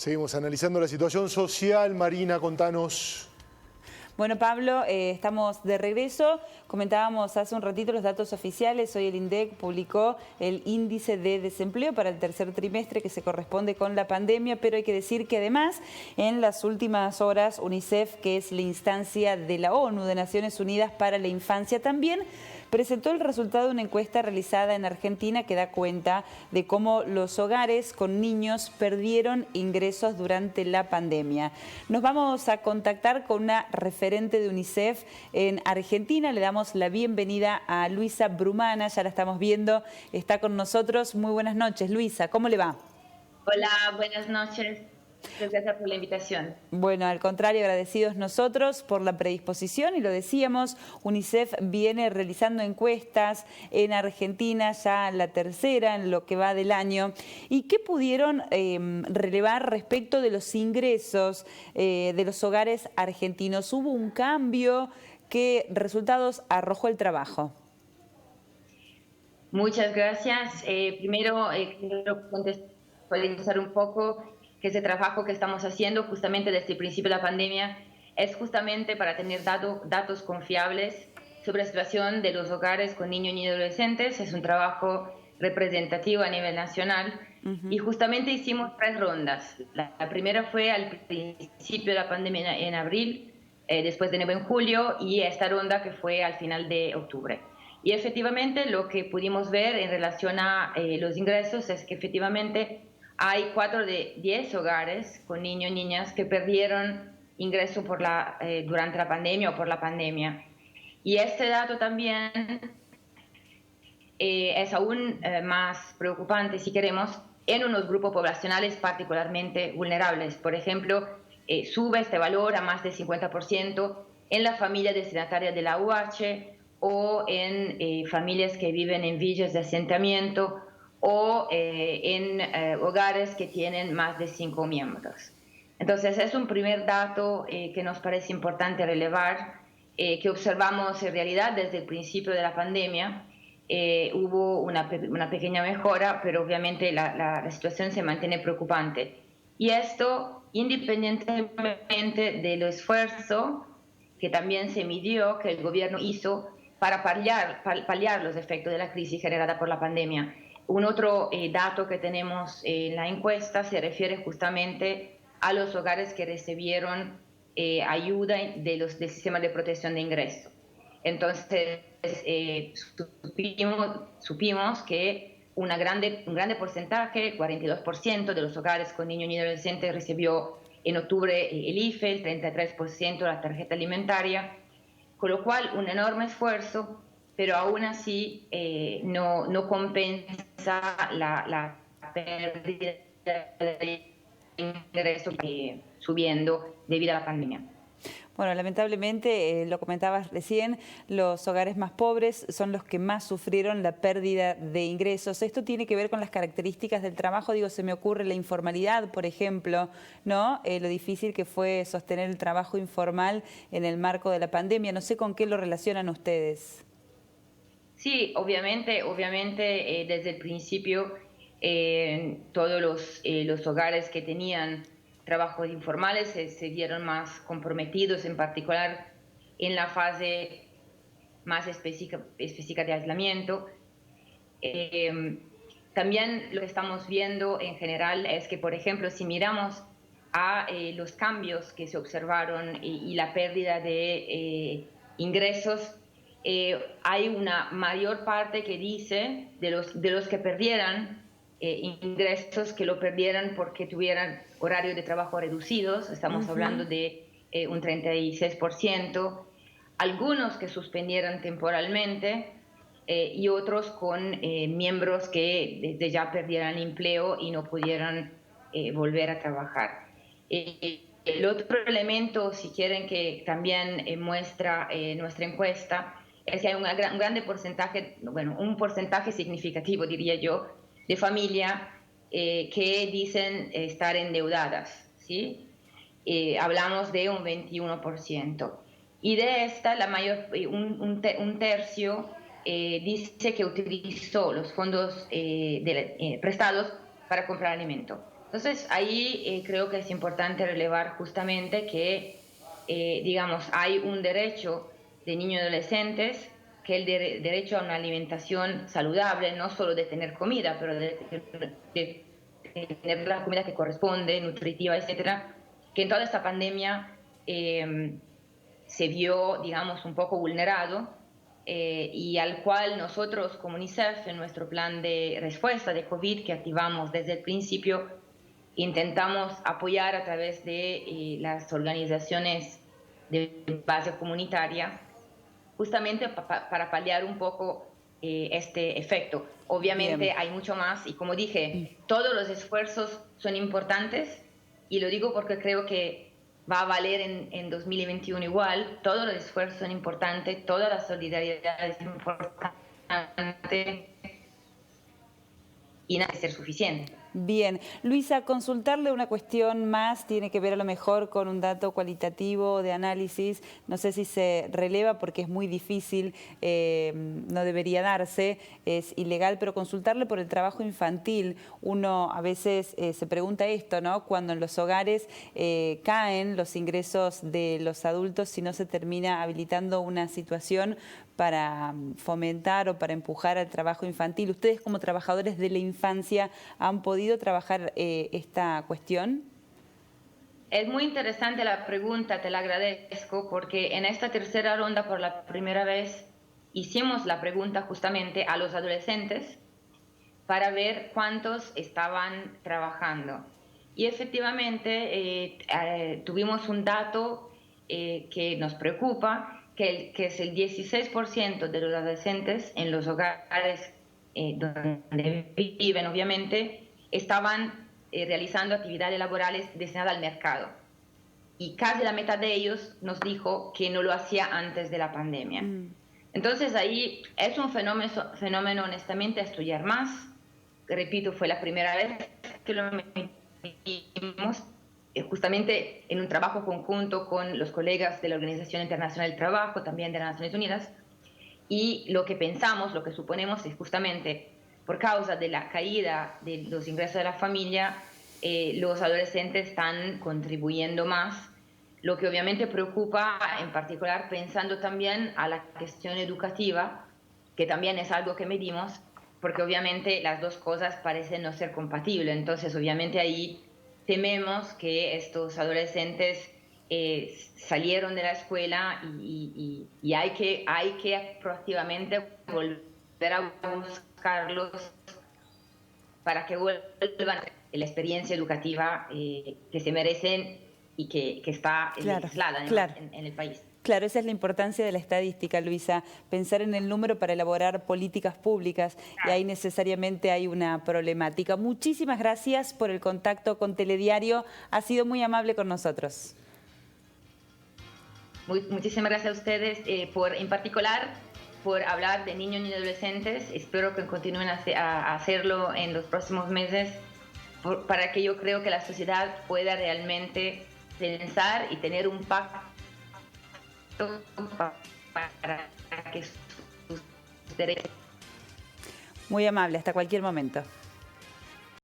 Seguimos analizando la situación social. Marina, contanos. Bueno, Pablo, estamos de regreso. Comentábamos hace un ratito los datos oficiales. Hoy el INDEC publicó el índice de desempleo para el tercer trimestre que se corresponde con la pandemia, pero hay que decir que además en las últimas horas UNICEF, que es la instancia de la ONU, de Naciones Unidas para la Infancia, también presentó el resultado de una encuesta realizada en Argentina que da cuenta de cómo los hogares con niños perdieron ingresos durante la pandemia. Nos vamos a contactar con una referente de UNICEF en Argentina. Le damos la bienvenida a Luisa Brumana, ya la estamos viendo, está con nosotros. Muy buenas noches, Luisa, ¿cómo le va? Hola, buenas noches. Muchas gracias por la invitación. Bueno, al contrario, agradecidos nosotros por la predisposición y lo decíamos, UNICEF viene realizando encuestas en Argentina, ya la tercera en lo que va del año. ¿Y qué pudieron relevar respecto de los ingresos de los hogares argentinos? ¿Hubo un cambio? ¿Qué resultados arrojó el trabajo? Muchas gracias. Primero, quiero contextualizar un poco que ese trabajo que estamos haciendo justamente desde el principio de la pandemia es justamente para tener datos confiables sobre la situación de los hogares con niños y adolescentes. Es un trabajo representativo a nivel nacional y justamente hicimos 3 rondas. La primera fue al principio de la pandemia en abril, después de nuevo en julio, y esta ronda que fue al final de octubre. Y efectivamente lo que pudimos ver en relación a los ingresos es que efectivamente hay 4 de 10 hogares con niños y niñas que perdieron ingreso durante la pandemia o por la pandemia. Y este dato también es aún más preocupante, si queremos, en unos grupos poblacionales particularmente vulnerables. Por ejemplo, sube este valor a más del 50% en la familia destinataria de la UH o en familias que viven en villas de asentamiento o en hogares que tienen más de 5 miembros. Entonces es un primer dato que nos parece importante relevar, que observamos en realidad desde el principio de la pandemia. Hubo una pequeña mejora, pero obviamente la situación se mantiene preocupante. Y esto independientemente del esfuerzo que también se midió, que el gobierno hizo para paliar los efectos de la crisis generada por la pandemia. Un otro dato que tenemos en la encuesta se refiere justamente a los hogares que recibieron ayuda del sistema de protección de ingresos. Entonces, supimos que un grande porcentaje, 42% de los hogares con niños y adolescentes recibió en octubre el IFE, el 33% la tarjeta alimentaria, con lo cual un enorme esfuerzo, pero aún así no compensa la pérdida de ingresos subiendo debido a la pandemia. Bueno, lamentablemente, lo comentabas recién, los hogares más pobres son los que más sufrieron la pérdida de ingresos. Esto tiene que ver con las características del trabajo. Digo, se me ocurre la informalidad, por ejemplo, ¿no? Lo difícil que fue sostener el trabajo informal en el marco de la pandemia. No sé con qué lo relacionan ustedes. Sí, obviamente desde el principio todos los hogares que tenían trabajos informales se vieron más comprometidos, en particular en la fase más específica de aislamiento. También lo que estamos viendo en general es que, por ejemplo, si miramos a los cambios que se observaron y la pérdida de ingresos, hay una mayor parte que dice de los que perdieran ingresos, que lo perdieran porque tuvieran horarios de trabajo reducidos. Estamos hablando de un 36%, algunos que suspendieron temporalmente y otros con miembros que desde ya perdieran empleo y no pudieran volver a trabajar. El otro elemento, si quieren, que también muestra nuestra encuesta, es que hay un porcentaje, bueno, un porcentaje significativo, diría yo, de familia que dicen estar endeudadas, ¿sí? Hablamos de un 21%. Y de esta, un tercio dice que utilizó los fondos prestados para comprar alimento. Entonces ahí creo que es importante relevar justamente que, digamos, hay un derecho de niños y adolescentes, que es el derecho a una alimentación saludable, no solo de tener comida, pero de tener la comida que corresponde, nutritiva, etcétera, que en toda esta pandemia se vio, digamos, un poco vulnerado, y al cual nosotros como UNICEF, en nuestro plan de respuesta de COVID que activamos desde el principio, intentamos apoyar a través de las organizaciones de base comunitaria, justamente para paliar un poco este efecto. Obviamente Bien. hay mucho más y, como dije, todos los esfuerzos son importantes, y lo digo porque creo que va a valer en 2021 igual. Todos los esfuerzos son importantes, toda la solidaridad es importante y nada debe ser suficiente. Bien. Luisa, consultarle una cuestión más, tiene que ver a lo mejor con un dato cualitativo de análisis, no sé si se releva porque es muy difícil, no debería darse, es ilegal, pero consultarle por el trabajo infantil. Uno a veces se pregunta esto, ¿no? Cuando en los hogares caen los ingresos de los adultos, si no se termina habilitando una situación para fomentar o para empujar al trabajo infantil. ¿Ustedes como trabajadores de la infancia han podido trabajar esta cuestión? Es muy interesante la pregunta, te la agradezco, porque en esta tercera ronda por la primera vez hicimos la pregunta justamente a los adolescentes para ver cuántos estaban trabajando. Y efectivamente tuvimos un dato que nos preocupa, que es el 16% de los adolescentes en los hogares donde viven, obviamente, estaban realizando actividades laborales destinadas al mercado. Y casi la mitad de ellos nos dijo que no lo hacía antes de la pandemia. Entonces ahí es un fenómeno honestamente a estudiar más. Repito, fue la primera vez que lo medimos, justamente en un trabajo conjunto con los colegas de la Organización Internacional del Trabajo, también de las Naciones Unidas, y lo que pensamos, lo que suponemos es justamente por causa de la caída de los ingresos de la familia, los adolescentes están contribuyendo más, lo que obviamente preocupa, en particular pensando también a la cuestión educativa, que también es algo que medimos, porque obviamente las dos cosas parecen no ser compatibles. Entonces obviamente ahí tememos que estos adolescentes salieron de la escuela y hay que proactivamente volver a buscarlos para que vuelvan a la experiencia educativa que se merecen y que está legislada en el país. Claro, esa es la importancia de la estadística, Luisa, pensar en el número para elaborar políticas públicas, y ahí necesariamente hay una problemática. Muchísimas gracias por el contacto con Telediario, ha sido muy amable con nosotros. Muchísimas gracias a ustedes, en particular por hablar de niños y adolescentes. Espero que continúen a hacerlo en los próximos meses, para que yo creo que la sociedad pueda realmente pensar y tener un pacto para que sus derechos... Muy amable, hasta cualquier momento.